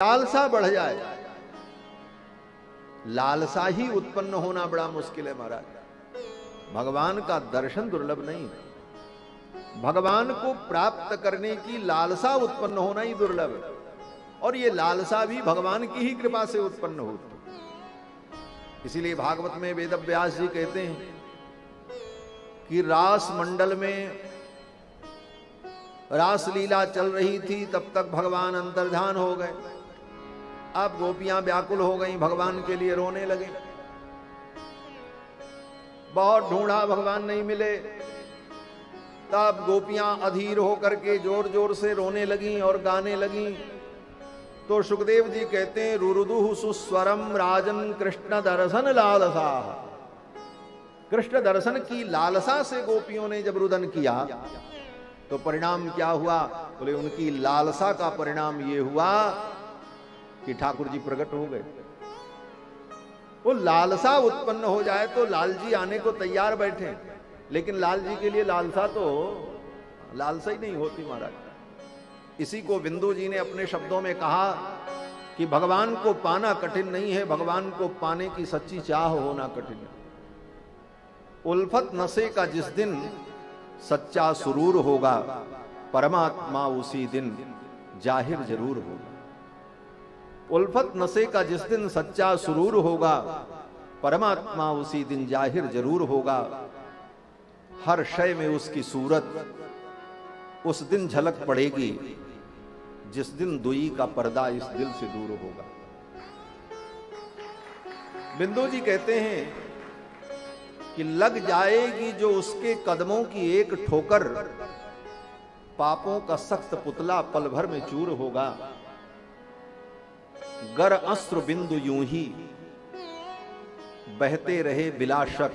लालसा बढ़ जाए, लालसा ही उत्पन्न होना बड़ा मुश्किल है महाराज। भगवान का दर्शन दुर्लभ नहीं, भगवान को प्राप्त करने की लालसा उत्पन्न होना ही दुर्लभ है। और ये लालसा भी भगवान की ही कृपा से उत्पन्न होती। इसीलिए भागवत में वेद व्यास जी कहते हैं कि रास मंडल में रास लीला चल रही थी, तब तक भगवान अंतर्धान हो गए। अब गोपियां व्याकुल हो गई, भगवान के लिए रोने लगे। बहुत ढूंढा, भगवान नहीं मिले। तब गोपियां अधीर होकर के जोर जोर से रोने लगी और गाने लगी। तो सुखदेव जी कहते हैं, रुरुदुः सुस्वरम राजन कृष्ण दर्शन लालसा। कृष्ण दर्शन की लालसा से गोपियों ने जब रुदन किया तो परिणाम क्या हुआ? बोले उनकी लालसा का परिणाम ये हुआ कि ठाकुर जी प्रकट हो गए। वो लालसा उत्पन्न हो जाए तो लाल जी आने को तैयार बैठे, लेकिन लाल जी के लिए लालसा ही नहीं होती महाराज। इसी को बिंदु जी ने अपने शब्दों में कहा कि भगवान को पाना कठिन नहीं है, भगवान को पाने की सच्ची चाह होना कठिन है। उल्फत नशे का जिस दिन सच्चा सुरूर होगा, परमात्मा उसी दिन जाहिर जरूर होगा। उल्फत नशे का जिस दिन सच्चा सुरूर होगा, परमात्मा उसी दिन जाहिर जरूर होगा। हर शय में उसकी सूरत उस दिन झलक पड़ेगी, जिस दिन दुई का पर्दा इस दिल से दूर होगा। बिंदु जी कहते हैं कि लग जाएगी जो उसके कदमों की एक ठोकर, पापों का सख्त पुतला पल भर में चूर होगा। गर अस्त्र बिंदु यूं ही बहते रहे बिला शक,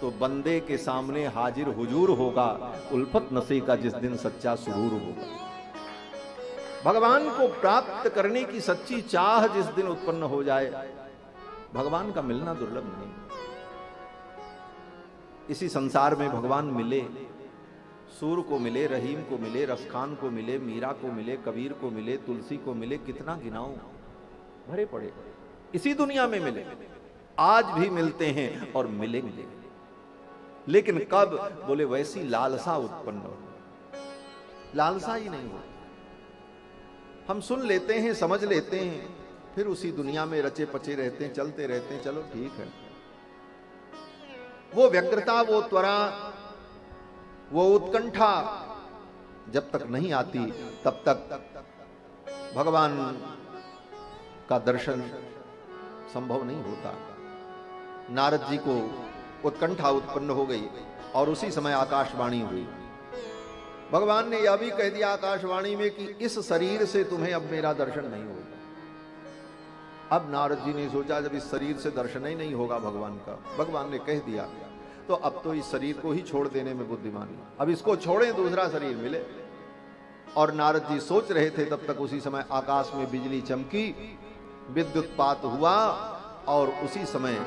तो बंदे के सामने हाजिर हुजूर होगा। उल्फत नशे का जिस दिन सच्चा सुरूर होगा। भगवान को प्राप्त करने की सच्ची चाह जिस दिन उत्पन्न हो जाए, भगवान का मिलना दुर्लभ नहीं। इसी संसार में भगवान मिले, सूर को मिले, रहीम को मिले, रसखान को मिले, मीरा को मिले, कबीर को मिले, तुलसी को मिले, कितना गिनाऊं, भरे पड़े। इसी दुनिया में मिले, आज भी मिलते हैं और मिलेंगे। लेकिन कब? बोले वैसी लालसा उत्पन्न हो। लालसा ही नहीं हो। हम सुन लेते हैं, समझ लेते हैं, फिर उसी दुनिया में रचे पचे रहते हैं, चलते रहते हैं। चलो ठीक है। वो व्यग्रता, वो त्वरा, वो उत्कंठा जब तक नहीं आती, तब तक भगवान का दर्शन संभव नहीं होता। नारद जी को उत्कंठा उत्पन्न हो गई और उसी समय आकाशवाणी हुई। भगवान ने यह भी कह दिया आकाशवाणी में कि इस शरीर से तुम्हें अब मेरा दर्शन नहीं होगा। अब नारद जी ने सोचा जब इस शरीर से दर्शन ही नहीं होगा भगवान का, भगवान ने कह दिया, तो अब तो इस शरीर को ही छोड़ देने में बुद्धिमानी, अब इसको छोड़ें, दूसरा शरीर मिले। और नारद जी सोच रहे थे, तब तक उसी समय आकाश में बिजली चमकी, विद्युतपात हुआ और उसी समय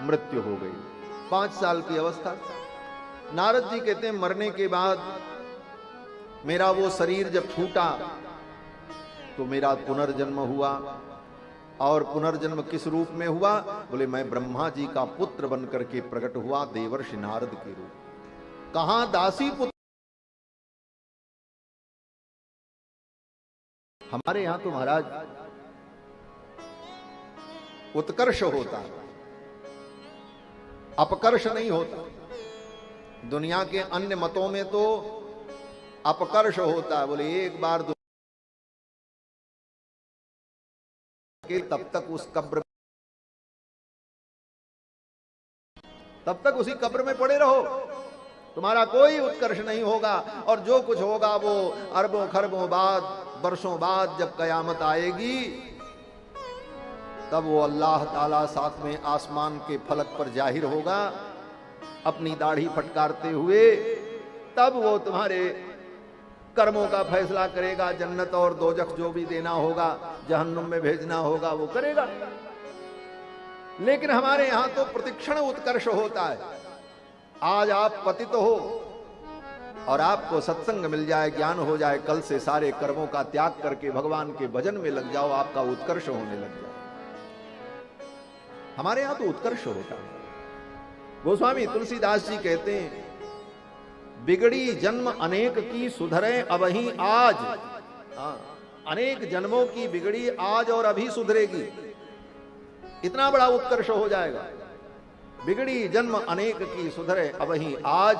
मृत्यु हो गई। 5 साल की अवस्था। नारद जी कहते हैं मरने के बाद मेरा वो शरीर जब छूटा तो मेरा पुनर्जन्म हुआ। और पुनर्जन्म किस रूप में हुआ? बोले मैं ब्रह्मा जी का पुत्र बनकर के प्रकट हुआ, देवर्षि नारद के रूप। कहां दासी पुत्र? हमारे यहां तो महाराज उत्कर्ष होता है, अपकर्ष नहीं होता। दुनिया के अन्य मतों में तो अपकर्ष होता है। बोले एक बार तब तक उस कब्र, तब तक उसी कब्र में पड़े रहो, तुम्हारा कोई उत्कर्ष नहीं होगा। और जो कुछ होगा वो अरबों खरबों बाद, वर्षों बाद जब कयामत आएगी, तब वो अल्लाह ताला साथ में आसमान के फलक पर जाहिर होगा अपनी दाढ़ी फटकारते हुए। तब वो तुम्हारे कर्मों का फैसला करेगा। जन्नत और दोजख जो भी देना होगा, जहन्नुम में भेजना होगा, वो करेगा। लेकिन हमारे यहां तो प्रतिक्षण उत्कर्ष होता है। आज आप पतित हो, और आपको सत्संग मिल जाए, ज्ञान हो जाए, कल से सारे कर्मों का त्याग करके भगवान के भजन में लग जाओ, आपका उत्कर्ष होने लग जाए। हमारे यहां तो उत्कर्ष होता है। गोस्वामी तुलसीदास जी कहते हैं, बिगड़ी जन्म अनेक की सुधरे अबही आज। अनेक जन्मों की बिगड़ी आज और अभी सुधरेगी, इतना बड़ा उत्कर्ष हो जाएगा। बिगड़ी जन्म अनेक की सुधरे अबही आज।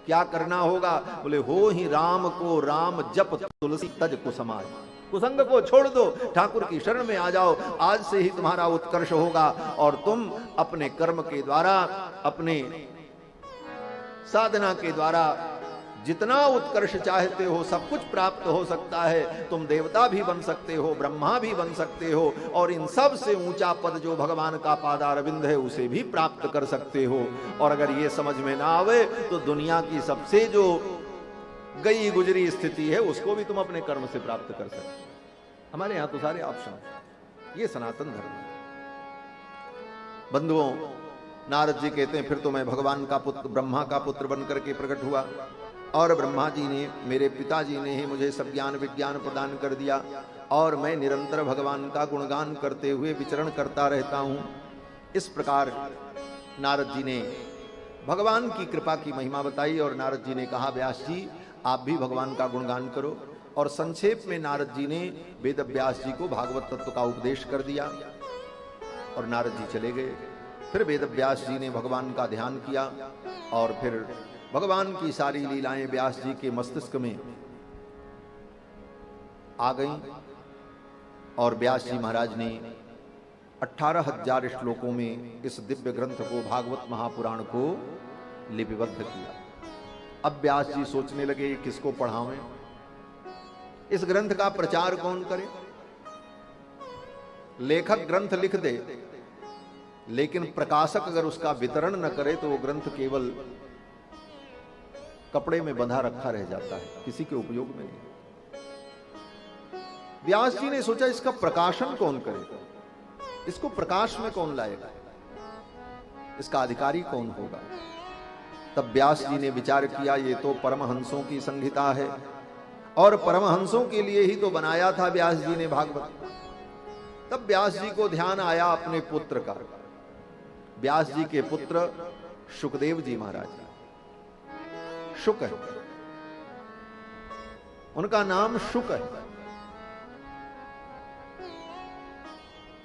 क्या करना होगा? बोले हो ही राम को राम जप तुलसी तज कुसमाज। कुसंग को छोड़ दो, ठाकुर की शरण में आ जाओ, आज से ही तुम्हारा उत्कर्ष होगा और तुम अपने कर्म के द्वारा, अपने साधना के द्वारा जितना उत्कर्ष चाहते हो सब कुछ प्राप्त हो सकता है। तुम देवता भी बन सकते हो, ब्रह्मा भी बन सकते हो, और इन सब से ऊंचा पद जो भगवान का पादारविंद है उसे भी प्राप्त कर सकते हो। और अगर ये समझ में ना आवे तो दुनिया की सबसे जो गई गुजरी स्थिति है उसको भी तुम अपने कर्म से प्राप्त कर सकते हो। हमारे यहां तो सारे ऑप्शन, ये सनातन धर्म है। बंधुओं, नारद जी कहते हैं, फिर तो मैं भगवान का पुत्र, ब्रह्मा का पुत्र बनकर के प्रकट हुआ, और ब्रह्मा जी ने, मेरे पिताजी ने ही मुझे सब ज्ञान विज्ञान प्रदान कर दिया, और मैं निरंतर भगवान का गुणगान करते हुए विचरण करता रहता हूं। इस प्रकार नारद जी ने भगवान की कृपा की महिमा बताई, और नारद जी ने कहा, व्यास जी आप भी भगवान का गुणगान करो। और संक्षेप में नारद जी ने वेद व्यास जी को भागवत तत्व का उपदेश कर दिया, और नारद जी चले गए। फिर वेद व्यास जी ने भगवान का ध्यान किया, और फिर भगवान की सारी लीलाएं व्यास जी के मस्तिष्क में आ गईं, और व्यास जी महाराज ने 18,000 श्लोकों में इस दिव्य ग्रंथ को, भागवत महापुराण को लिपिबद्ध किया। अब व्यास जी सोचने लगे किसको पढ़ावें, इस ग्रंथ का प्रचार कौन करे। लेखक ग्रंथ लिख दे, लेकिन प्रकाशक अगर उसका वितरण न करे तो वो ग्रंथ केवल कपड़े में बंधा रखा रह जाता है, किसी के उपयोग में नहीं। व्यास जी ने सोचा इसका प्रकाशन कौन करेगा, इसको प्रकाश में कौन लाएगा, इसका अधिकारी कौन होगा। तब व्यास जी ने विचार किया, ये तो परमहंसों की संहिता है, और परमहंसों के लिए ही तो बनाया था व्यास जी ने भागवत। तब व्यास जी को ध्यान आया अपने पुत्र का। व्यास जी के पुत्र शुकदेव जी महाराज, शुक है उनका नाम, शुक है।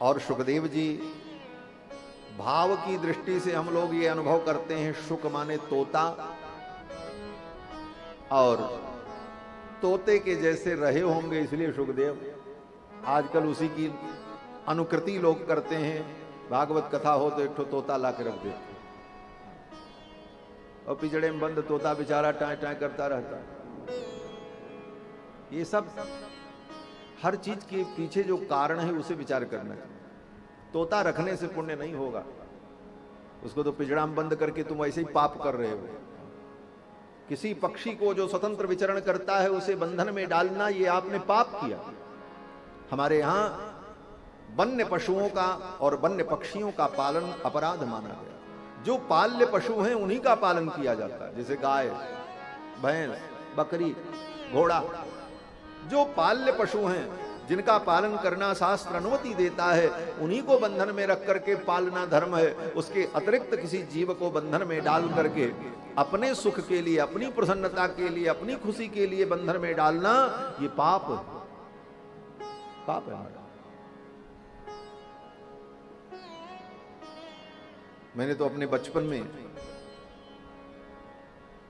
और शुकदेव जी, भाव की दृष्टि से हम लोग ये अनुभव करते हैं, शुक माने तोता, और तोते के जैसे रहे होंगे इसलिए शुकदेव। आजकल उसी की अनुकृति लोग करते हैं, भागवत कथा हो तो एक तोता ला के रख देते, और पिछड़े में बंद तोता बेचारा टाय टाय करता रहता है। ये सब हर चीज के पीछे जो कारण है उसे विचार करना चाहिए। तोता रखने से पुण्य नहीं होगा, उसको तो पिंजड़ा में बंद करके तुम ऐसे ही पाप कर रहे हो। किसी पक्षी को जो स्वतंत्र विचरण करता है उसे बंधन में डालना, ये आपने पाप किया। हमारे यहां वन्य पशुओं का और वन्य पक्षियों का पालन अपराध माना गया। जो पाल्य पशु हैं उन्हीं का पालन किया जाता है, जैसे गाय, भैंस, बकरी, घोड़ा। जो पाल्य पशु हैं जिनका पालन करना शास्त्र अनुमति देता है, उन्हीं को बंधन में रख करके पालना धर्म है। उसके अतिरिक्त किसी जीव को बंधन में डाल करके अपने सुख के लिए, अपनी प्रसन्नता के लिए, अपनी खुशी के लिए बंधन में डालना, ये पाप है, पाप है। मैंने तो अपने बचपन में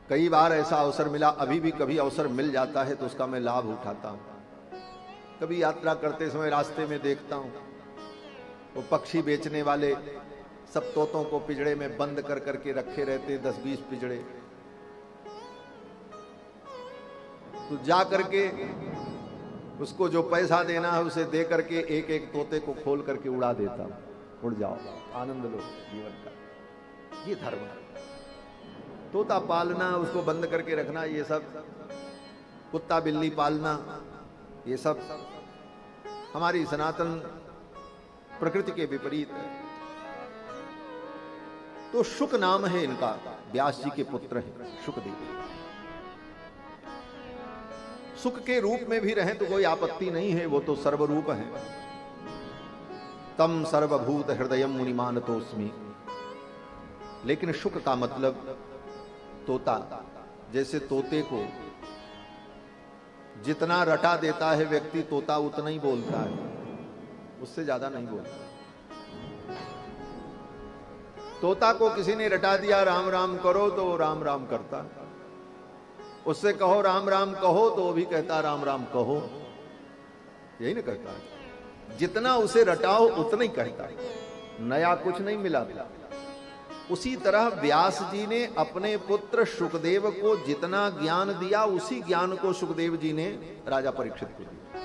कई बार ऐसा अवसर मिला, अभी भी कभी अवसर मिल जाता है तो उसका मैं लाभ उठाता हूं। कभी यात्रा करते समय रास्ते में देखता हूं वो पक्षी बेचने वाले सब तोतों को पिंजड़े में बंद कर करके रखे रहते, 10-20 पिंजड़े। तो जा करके उसको जो पैसा देना है उसे दे करके एक एक तोते को खोल करके उड़ा देता, उड़ जाओ, आनंद लो जीवन का। ये धर्म है। तोता पालना, उसको बंद करके रखना, ये सब, कुत्ता बिल्ली पालना, ये सब हमारी सनातन प्रकृति के विपरीत है। तो शुक नाम है इनका, व्यास जी के पुत्र हैं शुकदेव। सुख के रूप में भी रहें तो कोई आपत्ति नहीं है, वो तो सर्वरूप है। तम सर्वभूत हृदयम मुनिमानतोस्मि। लेकिन शुक का मतलब तोता, जैसे तोते को जितना रटा देता है व्यक्ति, तोता उतना ही बोलता है, उससे ज्यादा नहीं बोलता। तोता को किसी ने रटा दिया राम राम करो तो वो राम राम करता, उससे कहो राम राम कहो तो वो भी कहता राम राम कहो, यही ना कहता है। जितना उसे रटाओ उतना ही कहता है, नया कुछ नहीं मिला। उसी तरह व्यास जी ने अपने पुत्र शुकदेव को जितना ज्ञान दिया, उसी ज्ञान को शुकदेव जी ने राजा परीक्षित को दिया।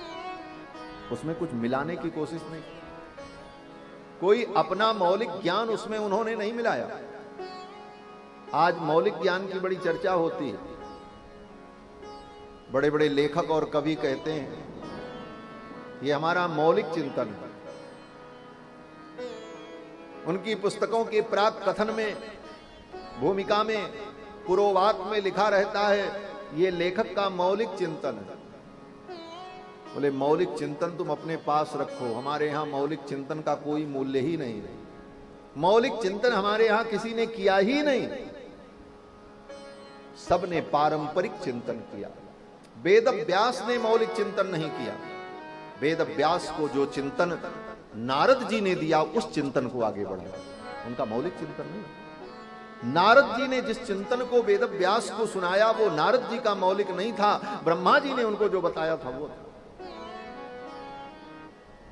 उसमें कुछ मिलाने की कोशिश नहीं, कोई अपना मौलिक ज्ञान उसमें उन्होंने नहीं मिलाया। आज मौलिक ज्ञान की बड़ी चर्चा होती है, बड़े बड़े लेखक और कवि कहते हैं ये हमारा मौलिक चिंतन है। उनकी पुस्तकों के प्राक कथन में, भूमिका में, पुरोवाक में लिखा रहता है ये लेखक का मौलिक चिंतन है। बोले मौलिक चिंतन तुम अपने पास रखो, हमारे यहां मौलिक चिंतन का कोई मूल्य ही नहीं है। मौलिक चिंतन हमारे यहां किसी ने किया ही नहीं, सबने पारंपरिक चिंतन किया। वेद व्यास ने मौलिक चिंतन नहीं किया। वेद व्यास को जो चिंतन नारद जी ने दिया, उस चिंतन को आगे बढ़ाया, उनका मौलिक चिंतन नहीं। नारद जी ने जिस चिंतन को वेद व्यास को सुनाया वो नारद जी का मौलिक नहीं था, ब्रह्मा जी ने उनको जो बताया था वो था।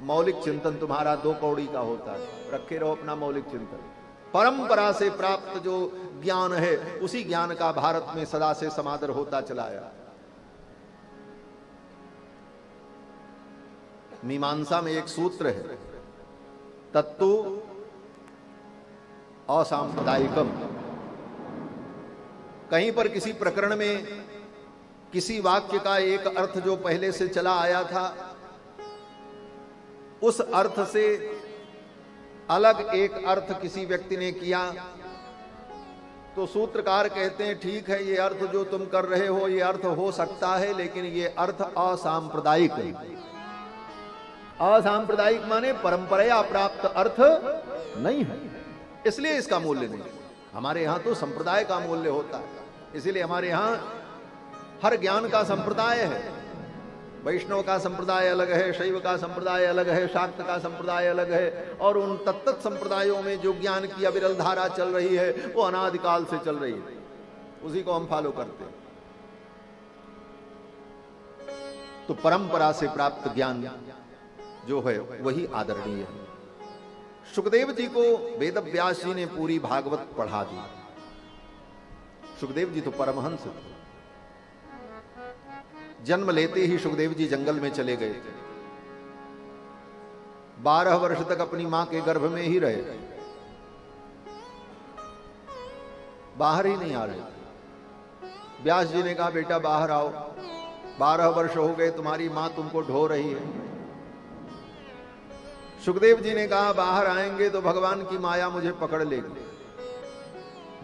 मौलिक चिंतन तुम्हारा 2 कौड़ी का होता है, रखे रहो अपना मौलिक चिंतन। परंपरा से प्राप्त जो ज्ञान है उसी ज्ञान का भारत में सदा से समादर होता चला आया। मीमांसा में एक सूत्र है, तत्तु असांप्रदायिकम। कहीं पर किसी प्रकरण में किसी वाक्य का एक अर्थ जो पहले से चला आया था, उस अर्थ से अलग एक अर्थ किसी व्यक्ति ने किया तो सूत्रकार कहते हैं ठीक है, ये अर्थ जो तुम कर रहे हो ये अर्थ हो सकता है, लेकिन ये अर्थ असांप्रदायिक है। असांप्रदायिक माने परंपरा प्राप्त अर्थ नहीं है, इसलिए इसका मूल्य नहीं। हमारे यहां तो संप्रदाय का मूल्य होता है, इसीलिए हमारे यहां हर ज्ञान का संप्रदाय है। वैष्णव का संप्रदाय अलग है, शैव का संप्रदाय अलग है, शाक्त का संप्रदाय अलग है, और उन तत्त संप्रदायों में जो ज्ञान की अविरल धारा चल रही है वो अनादिकाल से चल रही है, उसी को हम फॉलो करते हैं। तो परंपरा से प्राप्त ज्ञान जो है वही आदरणीय है। सुखदेव जी को वेद व्यास जी ने पूरी भागवत पढ़ा दी। सुखदेव जी तो परमहंस थे। जन्म लेते ही सुखदेव जी जंगल में चले गए थे। 12 वर्ष तक अपनी मां के गर्भ में ही रहे, बाहर ही नहीं आ रहे। व्यास जी ने कहा बेटा बाहर आओ, 12 वर्ष हो गए तुम्हारी मां तुमको ढो रही है। सुखदेव जी ने कहा बाहर आएंगे तो भगवान की माया मुझे पकड़ लेगी।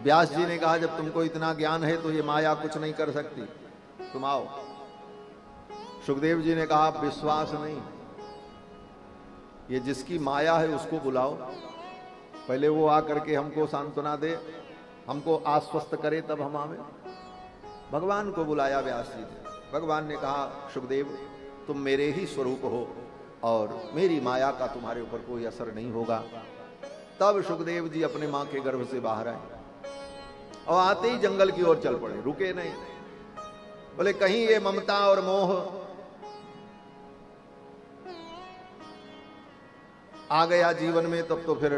व्यास जी ने कहा जब तुमको इतना ज्ञान है तो ये माया कुछ नहीं कर सकती, तुम आओ। सुखदेव जी ने कहा विश्वास नहीं, ये जिसकी माया है उसको बुलाओ, पहले वो आकर के हमको सांत्वना दे, हमको आश्वस्त करे, तब हम आवे। भगवान को बुलाया व्यास जी ने। भगवान ने कहा सुखदेव तुम मेरे ही स्वरूप हो और मेरी माया का तुम्हारे ऊपर कोई असर नहीं होगा। तब सुखदेव जी अपने मां के गर्भ से बाहर आए और आते ही जंगल की ओर चल पड़े, रुके नहीं। बोले कहीं ये ममता और मोह आ गया जीवन में तब तो फिर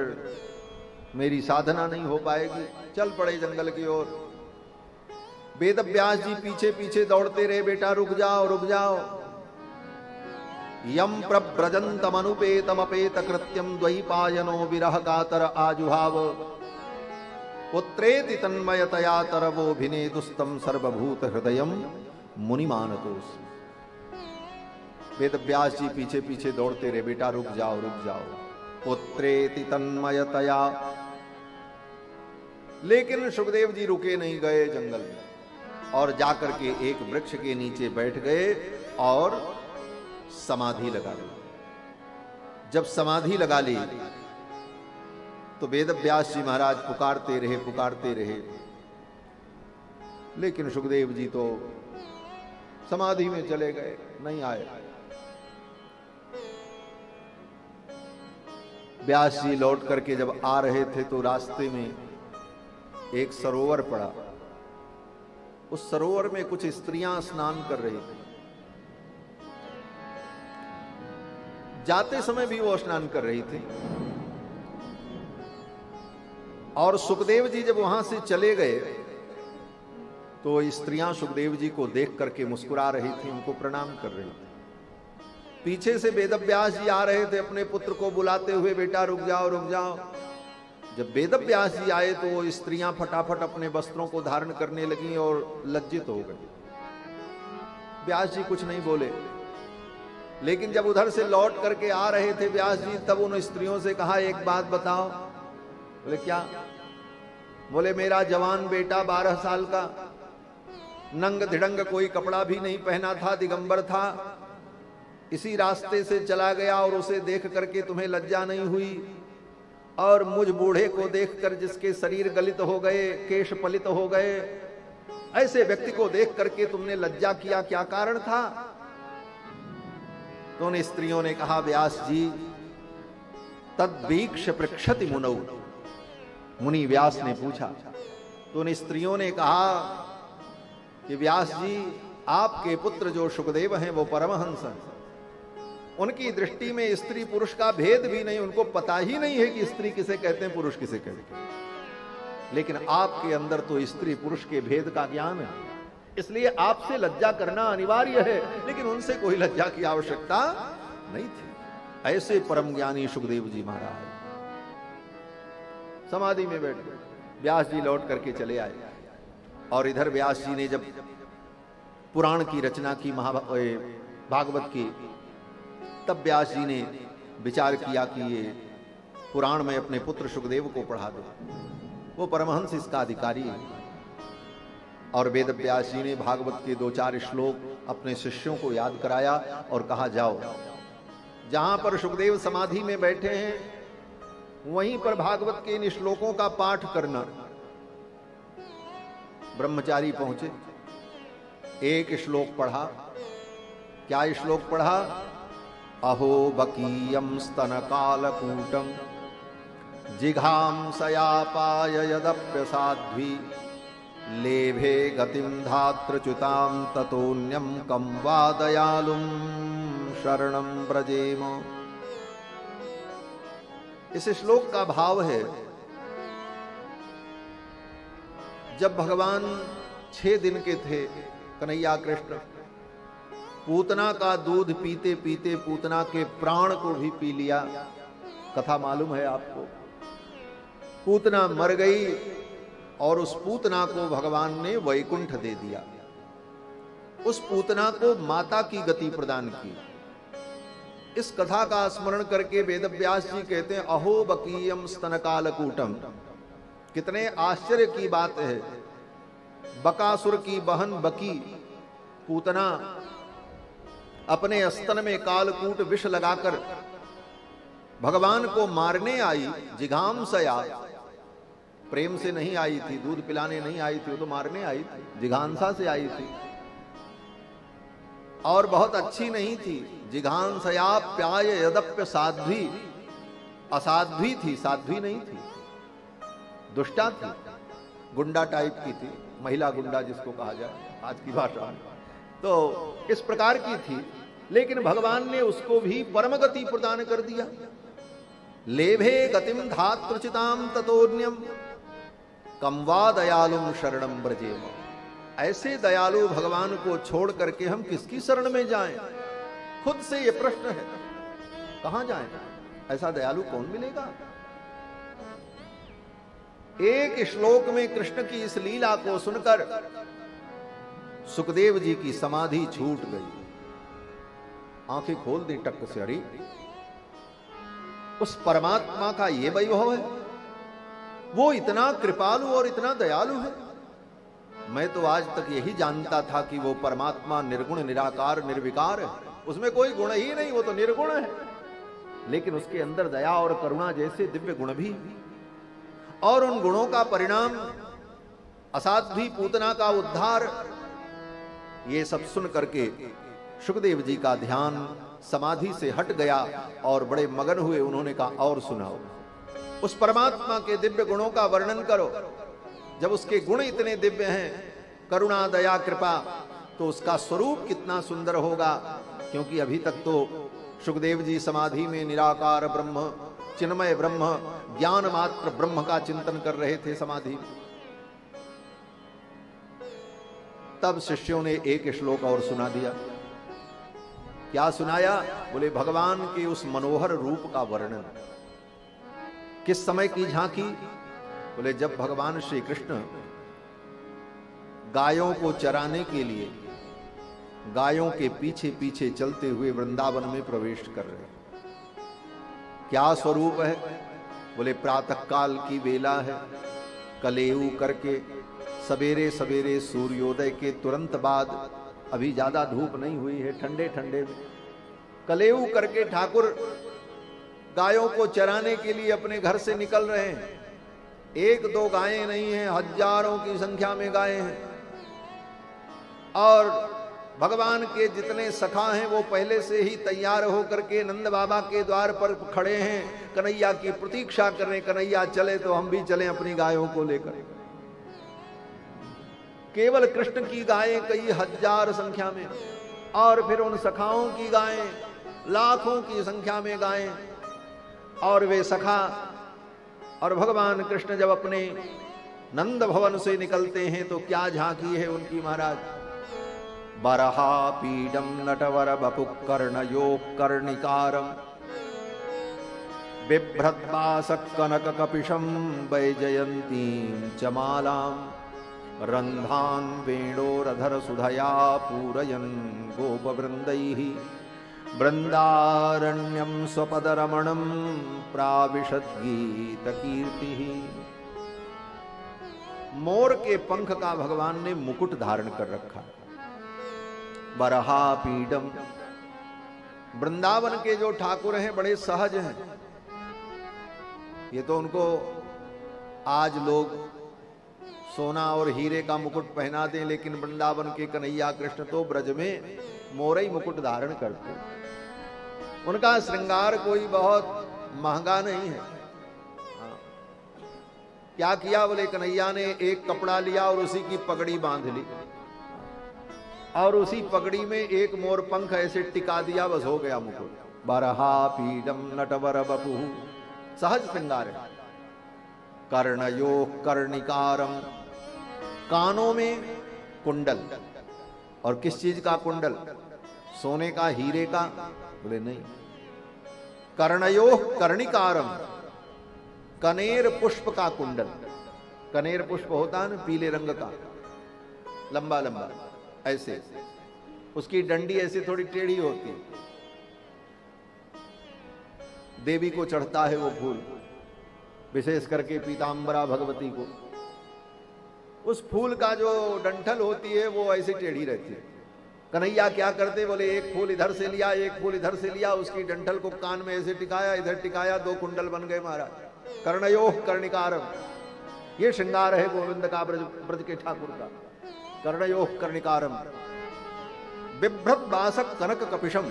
मेरी साधना नहीं हो पाएगी। चल पड़े जंगल की ओर। वेद व्यास जी पीछे पीछे दौड़ते रहे, बेटा रुक जाओ रुक जाओ। यम प्रव्रजन्तमनुपेतमपेत कृत्यम द्वैपायनो विरह कातर आजुहाव पुत्रेति तन्मयतया तरवोभिनेदुस्तम सर्वभूत हृदयम मुनिमानतोस्मि। वेद व्यास जी पीछे पीछे दौड़ते रहे, बेटा रुक जाओ रुक जाओ। पुत्रेति तन्मयतया, लेकिन सुखदेव जी रुके नहीं, गए जंगल में। और जाकर के एक वृक्ष के नीचे बैठ गए और समाधि लगा ली। जब समाधि लगा ली तो वेद व्यास जी महाराज पुकारते रहे, लेकिन सुखदेव जी तो समाधि में चले गए, नहीं आए। व्यास जी लौट करके जब आ रहे थे तो रास्ते में एक सरोवर पड़ा। उस सरोवर में कुछ स्त्रियां स्नान कर रही थी। जाते समय भी वो स्नान कर रही थी और सुखदेव जी जब वहां से चले गए तो स्त्रियां सुखदेव जी को देख करके मुस्कुरा रही थी, उनको प्रणाम कर रही थी। पीछे से वेदव्यास जी आ रहे थे अपने पुत्र को बुलाते हुए, बेटा रुक जाओ रुक जाओ। जब वेदव्यास जी आए तो वो स्त्रियां फटाफट अपने वस्त्रों को धारण करने लगी और लज्जित हो गई। व्यास जी कुछ नहीं बोले, लेकिन जब उधर से लौट करके आ रहे थे व्यास जी, तब उन स्त्रियों से कहा एक बात बताओ। बोले क्या? बोले मेरा जवान बेटा 12 साल का, नंग धिड़ंग, कोई कपड़ा भी नहीं पहना था, दिगंबर था, इसी रास्ते से चला गया और उसे देख करके तुम्हें लज्जा नहीं हुई? और मुझ बूढ़े को देखकर जिसके शरीर गलित हो गए, केश पलित हो गए, ऐसे व्यक्ति को देख करके तुमने लज्जा किया, क्या कारण था? तो उन स्त्रियों ने कहा व्यास जी, तद्वीक्ष पृक्षति मुनौ। मुनि व्यास ने पूछा तो उन स्त्रियों ने कहा कि व्यास जी, आपके पुत्र जो सुखदेव हैं वो परमहंस हैं, उनकी दृष्टि में स्त्री पुरुष का भेद भी नहीं, उनको पता ही नहीं है कि स्त्री किसे कहते हैं, पुरुष किसे कहते हैं। लेकिन आपके अंदर तो स्त्री पुरुष के भेद का ज्ञान है, इसलिए आपसे लज्जा करना अनिवार्य है, लेकिन उनसे कोई लज्जा की आवश्यकता नहीं थी। ऐसे परम ज्ञानी सुखदेव जी महाराज समाधि में बैठ गए। व्यास जी लौट करके चले आए और इधर व्यास जी ने जब पुराण की रचना की, भागवत की, तब व्यास जी ने विचार किया कि ये पुराण में अपने पुत्र सुखदेव को पढ़ा दो, वो परमहंस इसका अधिकारी है। और वेद व्यास जी ने भागवत के 2-4 श्लोक अपने शिष्यों को याद कराया और कहा जाओ, जहां पर सुखदेव समाधि में बैठे हैं वहीं पर भागवत के इन श्लोकों का पाठ करना। ब्रह्मचारी पहुंचे, एक श्लोक पढ़ा। क्या श्लोक पढ़ा? अहो बकीयम स्तन कालकूटम जिघांसयापाय यदप्यसाध्वी लेभे गतिम धात्रच्युताम ततोन्यम कम वा दयालुम शरणं ब्रजेम। इस श्लोक का भाव है, जब भगवान 6 दिन के थे, कन्हैया कृष्ण पूतना का दूध पीते पीते पूतना के प्राण को भी पी लिया। कथा मालूम है आपको। पूतना मर गई और उस पूतना को भगवान ने वैकुंठ दे दिया। उस पूतना को माता की गति प्रदान की। इस कथा का स्मरण करके वेदव्यास जी कहते हैं अहो बकीयम स्तनकालकूटम। कितने आश्चर्य की बात है। बकासुर की बहन बकी पूतना अपने स्तन में कालकूट विष लगाकर भगवान को मारने आई। जिघांसया, प्रेम से नहीं आई थी, दूध पिलाने नहीं आई थी, वो तो मारने आई थी, जिघांसा से आई थी। और बहुत अच्छी नहीं थी। जिघांसया प्याय यदप्य साध्वी, असाध्वी थी, साध्वी नहीं थी, दुष्टा थी, गुंडा टाइप की थी, महिला गुंडा जिसको कहा जाए आज की भाषा में, तो इस प्रकार की थी। लेकिन भगवान ने उसको भी परम गति प्रदान कर दिया। लेभे गतिम धातृचिताम ततोन्यम कम वा दयालुम शरणं ब्रजेम। ऐसे दयालु भगवान को छोड़ करके हम किसकी शरण में जाएं? खुद से ये प्रश्न है, कहां जाएं? ऐसा दयालु कौन मिलेगा? एक श्लोक में कृष्ण की इस लीला को सुनकर सुखदेव जी की समाधि छूट गई। आंखें खोल दी टक से। अरे उस परमात्मा का ये वैभव है, वो इतना कृपालु और इतना दयालु है। मैं तो आज तक यही जानता था कि वो परमात्मा निर्गुण निराकार निर्विकार है, उसमें कोई गुण ही नहीं, वो तो निर्गुण है। लेकिन उसके अंदर दया और करुणा जैसे दिव्य गुण भी, और उन गुणों का परिणाम असाध्वी पूतना का उद्धार, ये सब सुन करके शुकदेव जी का ध्यान समाधि से हट गया और बड़े मगन हुए। उन्होंने कहा और सुनाओ, उस परमात्मा के दिव्य गुणों का वर्णन करो। जब उसके गुण इतने दिव्य हैं, करुणा दया कृपा, तो उसका स्वरूप कितना सुंदर होगा। क्योंकि अभी तक तो शुकदेव जी समाधि में निराकार ब्रह्म, चिन्मय ब्रह्म, ज्ञान मात्र ब्रह्म का चिंतन कर रहे थे समाधि में। तब शिष्यों ने एक श्लोक और सुना दिया। क्या सुनाया? बोले भगवान के उस मनोहर रूप का वर्णन। किस समय की झांकी? बोले जब भगवान श्री कृष्ण गायों को चराने के लिए गायों के पीछे पीछे चलते हुए वृंदावन में प्रवेश कर रहे। क्या स्वरूप है? बोले प्रातः काल की बेला है, कलेऊ करके सवेरे सवेरे सूर्योदय के तुरंत बाद, अभी ज्यादा धूप नहीं हुई है, ठंडे ठंडे में कलेऊ करके ठाकुर गायों को चराने के लिए अपने घर से निकल रहे हैं। एक दो गायें नहीं हैं, हजारों की संख्या में गायें हैं। और भगवान के जितने सखा हैं वो पहले से ही तैयार होकर के नंद बाबा के द्वार पर खड़े हैं, कन्हैया की प्रतीक्षा कर रहे। कन्हैया चले तो हम भी चलें अपनी गायों को लेकर। केवल कृष्ण की गायें कई हजार संख्या में, और फिर उन सखाओं की गायें लाखों की संख्या में गायें। और वे सखा और भगवान कृष्ण जब अपने नंद भवन से निकलते हैं तो क्या झांकी है उनकी महाराज। बरहा पीडम नटवर बपुः कर्णयोः कर्णिकारम बिभ्रद्वासः कनक कपिशं वैजयन्तीं च मालाम् रंधान वेणोरधर सुधया पूरयन् गोपवृन्दैः वृंदारण्यम स्वपदरमणं प्राविशद्गीतकीर्तिः। मोर के पंख का भगवान ने मुकुट धारण कर रखा। बरहा पीडम, वृंदावन के जो ठाकुर हैं बड़े सहज हैं। ये तो उनको आज लोग सोना और हीरे का मुकुट पहना दें, लेकिन वृंदावन के कन्हैया कृष्ण तो ब्रज में मोरई मुकुट धारण करते। उनका श्रृंगार कोई बहुत महंगा नहीं है। क्या किया? बोले कन्हैया ने एक कपड़ा लिया और उसी की पगड़ी बांध ली, और उसी पगड़ी में एक मोर पंख ऐसे टिका दिया, बस हो गया मुकुट। बरहा पीडम नटवर बपुः, सहज श्रृंगार है। कर्णयोः कर्णिकारम, कानों में कुंडल। और किस चीज का कुंडल? सोने का, हीरे का? बोले नहीं। कर्णयोः कर्णिकारम, कनेर पुष्प का कुंडल। कनेर पुष्प होता है ना पीले रंग का, लंबा लंबा ऐसे, उसकी डंडी ऐसे थोड़ी टेढ़ी होती है। देवी को चढ़ता है वो फूल, विशेष करके पीतांबरा भगवती को। उस फूल का जो डंठल होती है वो ऐसे टेढ़ी रहती है। कन्हैया क्या करते? बोले एक फूल इधर से लिया, एक फूल इधर से लिया, उसकी डंठल को कान में ऐसे टिकाया, इधर टिकाया, दो कुंडल बन गए महाराज। कर्णयोः कर्णिकारम, ये श्रृंगार है गोविंद का, ब्रज के ठाकुर का। कर्णयोः कर्णिकारम बिभ्रद्वासः कनक कपिशम,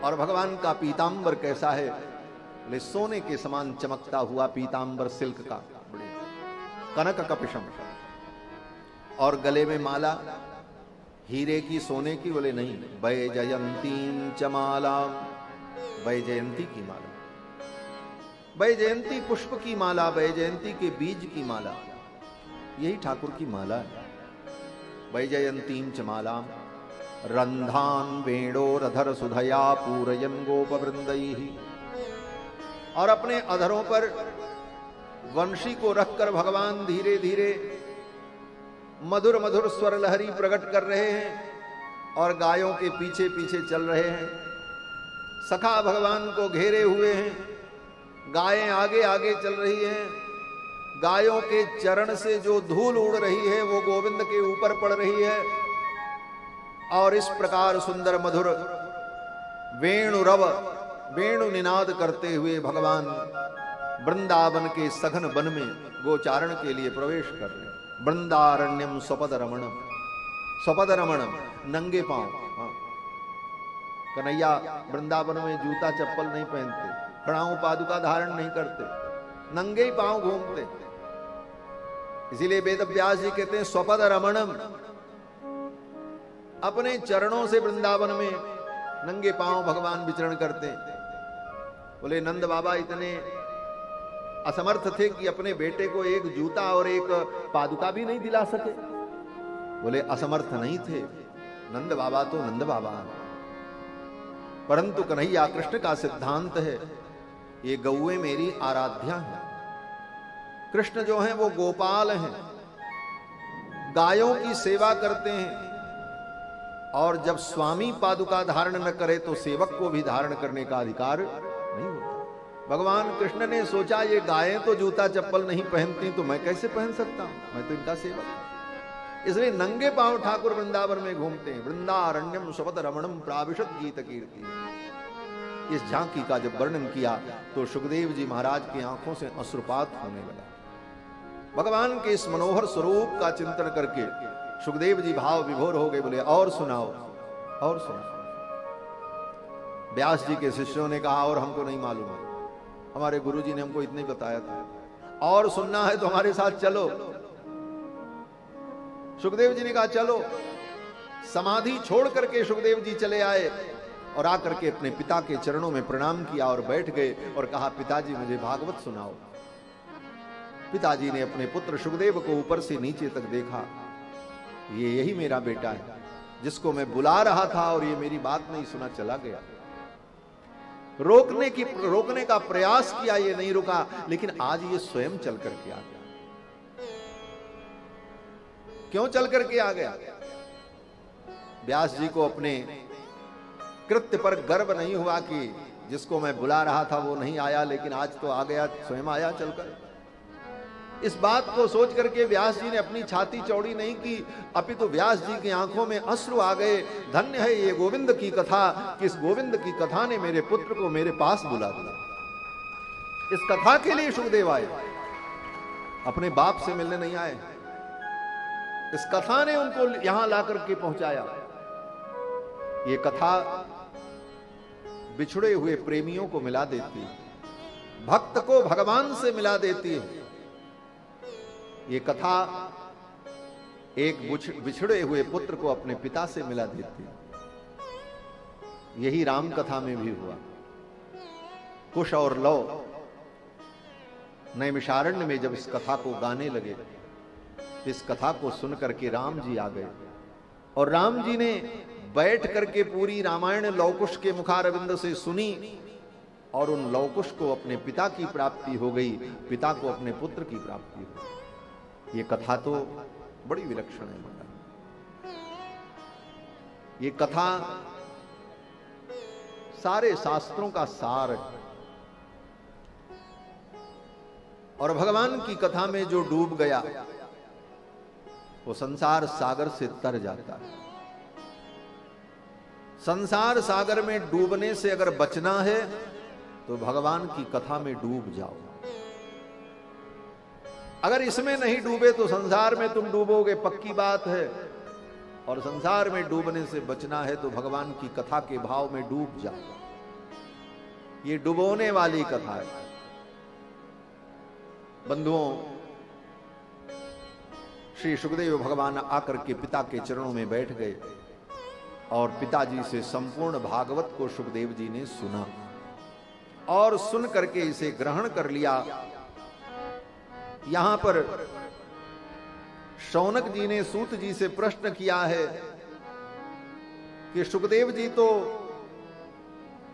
और भगवान का पीतांबर कैसा है? बोले सोने के समान चमकता हुआ पीतांबर, सिल्क का, कनक कपिशम। और गले में माला हीरे की, सोने की? बोले नहीं। वैजयंतीं च मालाम्, वैजयंती की माला, वैजयंती पुष्प की माला, वैजयंती के बीज की माला, यही ठाकुर की माला है। वैजयंतीं च मालाम् रंधान वेणोरधर सुधया पूरयन् गोपवृन्दैः, और अपने अधरों पर वंशी को रखकर भगवान धीरे धीरे मधुर मधुर स्वर लहरी प्रकट कर रहे हैं और गायों के पीछे पीछे चल रहे हैं। सखा भगवान को घेरे हुए हैं, गायें आगे आगे चल रही हैं, गायों के चरण से जो धूल उड़ रही है वो गोविंद के ऊपर पड़ रही है। और इस प्रकार सुंदर मधुर वेणु निनाद करते हुए भगवान वृंदावन के सघन वन में गोचारण के लिए प्रवेश कर रहे। वृंदारण्यम स्वपद रमणम, नंगे पांव। कन्हैया वृंदावन में जूता चप्पल नहीं पहनते, खड़ाऊ पादुका धारण नहीं करते, नंगे ही पांव घूमते। इसीलिए वेद व्यास जी कहते हैं स्वपद रमणम, अपने चरणों से वृंदावन में नंगे पांव भगवान विचरण करते। बोले नंद बाबा इतने असमर्थ थे कि अपने बेटे को एक जूता और एक पादुका भी नहीं दिला सके। बोले असमर्थ नहीं थे, नंद बाबा तो नंद बाबा, परंतु कन्हैया कृष्ण का सिद्धांत है ये गौएं मेरी आराध्या हैं। कृष्ण जो हैं वो गोपाल हैं, गायों की सेवा करते हैं। और जब स्वामी पादुका धारण न करे तो सेवक को भी धारण करने का अधिकार नहीं होता। भगवान कृष्ण ने सोचा ये गायें तो जूता चप्पल नहीं पहनती तो मैं कैसे पहन सकता हूं, मैं तो इनका सेवक हूं। इसलिए नंगे पांव ठाकुर वृंदावन में घूमते हैं। वृंदारण्यम स्वपद रमणम प्राविशत गीत कीर्ति। इस झांकी का जब वर्णन किया तो सुखदेव जी महाराज की आंखों से अश्रुपात होने लगा। भगवान के इस मनोहर स्वरूप का चिंतन करके सुखदेव जी भाव विभोर हो गए। बोले और सुनाओ, और सुनाओ। व्यास जी के शिष्यों ने कहा और हमको नहीं मालूम है, हमारे गुरु जी ने हमको इतने बताया था, और सुनना है तो हमारे साथ चलो। सुखदेव जी ने कहा चलो। समाधि छोड़ करके सुखदेव जी चले आए और आकर के अपने पिता के चरणों में प्रणाम किया और बैठ गए और कहा पिताजी मुझे भागवत सुनाओ। पिताजी ने अपने पुत्र सुखदेव को ऊपर से नीचे तक देखा, ये यही मेरा बेटा है जिसको मैं बुला रहा था और ये मेरी बात नहीं सुना चला गया। रोकने का प्रयास किया, ये नहीं रुका, लेकिन आज ये स्वयं चल करके आ गया। क्यों चल करके आ गया? व्यास जी को अपने कृत्य पर गर्व नहीं हुआ कि जिसको मैं बुला रहा था वो नहीं आया, लेकिन आज तो आ गया, स्वयं आया चलकर। इस बात को सोच करके व्यास जी ने अपनी छाती चौड़ी नहीं की, अपितु व्यास जी की आंखों में अश्रु आ गए। धन्य है ये गोविंद की कथा, कि इस गोविंद की कथा ने मेरे पुत्र को मेरे पास बुला दिया। इस कथा के लिए सुखदेव आए, अपने बाप से मिलने नहीं आए। इस कथा ने उनको यहां ला करके पहुंचाया। ये कथा बिछड़े हुए प्रेमियों को मिला देती है, भक्त को भगवान से मिला देती है। ये कथा एक बिछड़े हुए पुत्र को अपने पिता से मिला देती है। यही राम कथा में भी हुआ। कुश और लव नैमिषारण्य में जब इस कथा को गाने लगे, इस कथा को सुन करके राम जी आ गए और राम जी ने बैठ करके पूरी रामायण लवकुश के मुखारविंद से सुनी और उन लवकुश को अपने पिता की प्राप्ति हो गई, पिता को अपने पुत्र की प्राप्ति हो गई। ये कथा तो बड़ी विलक्षण है। ये कथा सारे शास्त्रों का सार है और भगवान की कथा में जो डूब गया वो संसार सागर से तर जाता है। संसार सागर में डूबने से अगर बचना है तो भगवान की कथा में डूब जाओ। अगर इसमें नहीं डूबे तो संसार में तुम डूबोगे, पक्की बात है। और संसार में डूबने से बचना है तो भगवान की कथा के भाव में डूब जाओ। ये डुबोने वाली कथा है। बंधुओं, श्री सुखदेव भगवान आकर के पिता के चरणों में बैठ गए और पिताजी से संपूर्ण भागवत को सुखदेव जी ने सुना और सुन करके इसे ग्रहण कर लिया। यहां पर शौनक जी ने सूत जी से प्रश्न किया है कि सुखदेव जी तो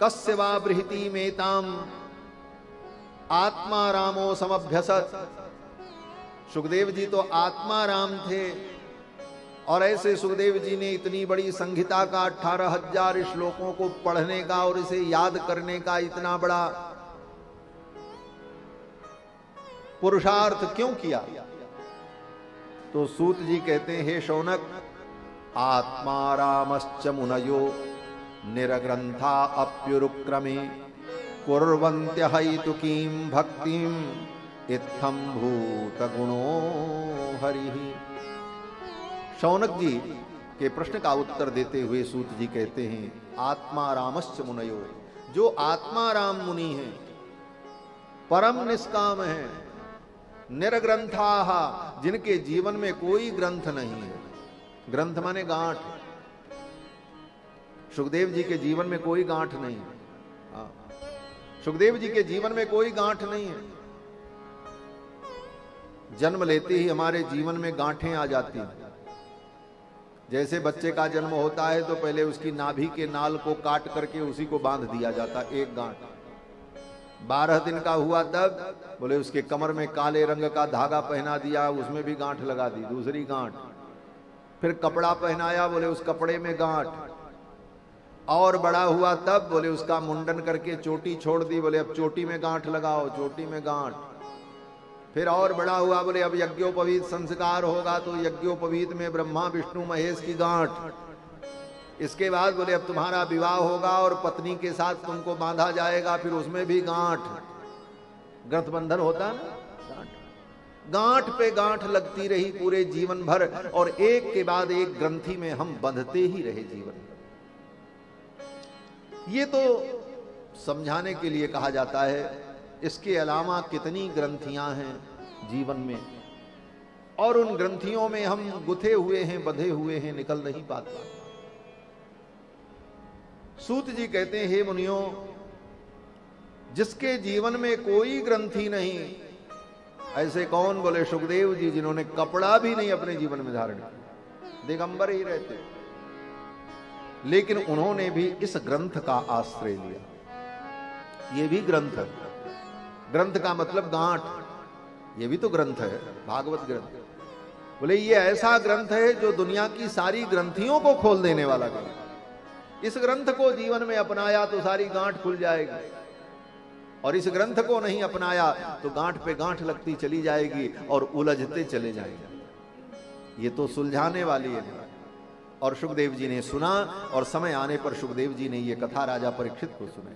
कस्य वा बृहति मेताम आत्मा रामो समभ्यसत। सुखदेव जी तो आत्मा राम थे और ऐसे सुखदेव जी ने इतनी बड़ी संहिता का 18,000 श्लोकों को पढ़ने का और इसे याद करने का इतना बड़ा पुरुषार्थ क्यों किया? तो सूत जी कहते हैं, हे शौनक, आत्मा रामश्च मुनयो निरग्रंथा अप्युरुक्रमे कुर्वन्त्य हैतुकीं भक्तिं इत्थं भूत गुणो हरिः। शौनक जी के प्रश्न का उत्तर देते हुए सूत जी कहते हैं, आत्मा रामश्च मुनयो, जो आत्मा राम मुनि हैं, परम निष्काम है, निरग्रंथाः, जिनके जीवन में कोई ग्रंथ नहीं है। ग्रंथ माने गांठ। सुखदेव जी के जीवन में कोई गांठ नहीं है। सुखदेव जी के जीवन में कोई गांठ नहीं है। जन्म लेते ही हमारे जीवन में गांठें आ जाती हैं। जैसे बच्चे का जन्म होता है तो पहले उसकी नाभि के नाल को काट करके उसी को बांध दिया जाता, एक गांठ। 12 दिन का हुआ तब बोले उसके कमर में काले रंग का धागा पहना दिया, उसमें भी गांठ लगा दी, दूसरी गांठ। फिर कपड़ा पहनाया, बोले उस कपड़े में गांठ। और बड़ा हुआ तब बोले उसका मुंडन करके चोटी छोड़ दी, बोले अब चोटी में गांठ लगाओ, चोटी में गांठ। फिर और बड़ा हुआ, बोले अब यज्ञोपवीत संस्कार होगा तो यज्ञोपवीत में ब्रह्मा विष्णु महेश की गांठ। इसके बाद बोले अब तुम्हारा विवाह होगा और पत्नी के साथ तुमको बांधा जाएगा, फिर उसमें भी गांठ। गठबंधन होता है ना, गांठ पे गांठ लगती रही पूरे जीवन भर, और एक के बाद एक ग्रंथि में हम बंधते ही रहे जीवन। ये तो समझाने के लिए कहा जाता है। इसके अलावा कितनी ग्रंथियां हैं जीवन में, और उन ग्रंथियों में हम गुथे हुए हैं, बंधे हुए हैं, निकल नहीं पाते। सूत जी कहते हैं, हे मुनियों, जिसके जीवन में कोई ग्रंथि नहीं, ऐसे कौन? बोले सुखदेव जी, जिन्होंने कपड़ा भी नहीं अपने जीवन में धारण किया, दिगंबर ही रहते, लेकिन उन्होंने भी इस ग्रंथ का आश्रय लिया। ये भी ग्रंथ है। ग्रंथ का मतलब गांठ, ये भी तो ग्रंथ है, भागवत ग्रंथ। बोले ये ऐसा ग्रंथ है जो दुनिया की सारी ग्रंथियों को खोल देने वाला ग्रंथ। इस ग्रंथ को जीवन में अपनाया तो सारी गांठ खुल जाएगी, और इस ग्रंथ को नहीं अपनाया तो गांठ पे गांठ लगती चली जाएगी और उलझते चले जाएंगे। ये तो सुलझाने वाली है। और सुखदेव जी ने सुना, और समय आने पर सुखदेव जी ने ये कथा राजा परीक्षित को सुनाई।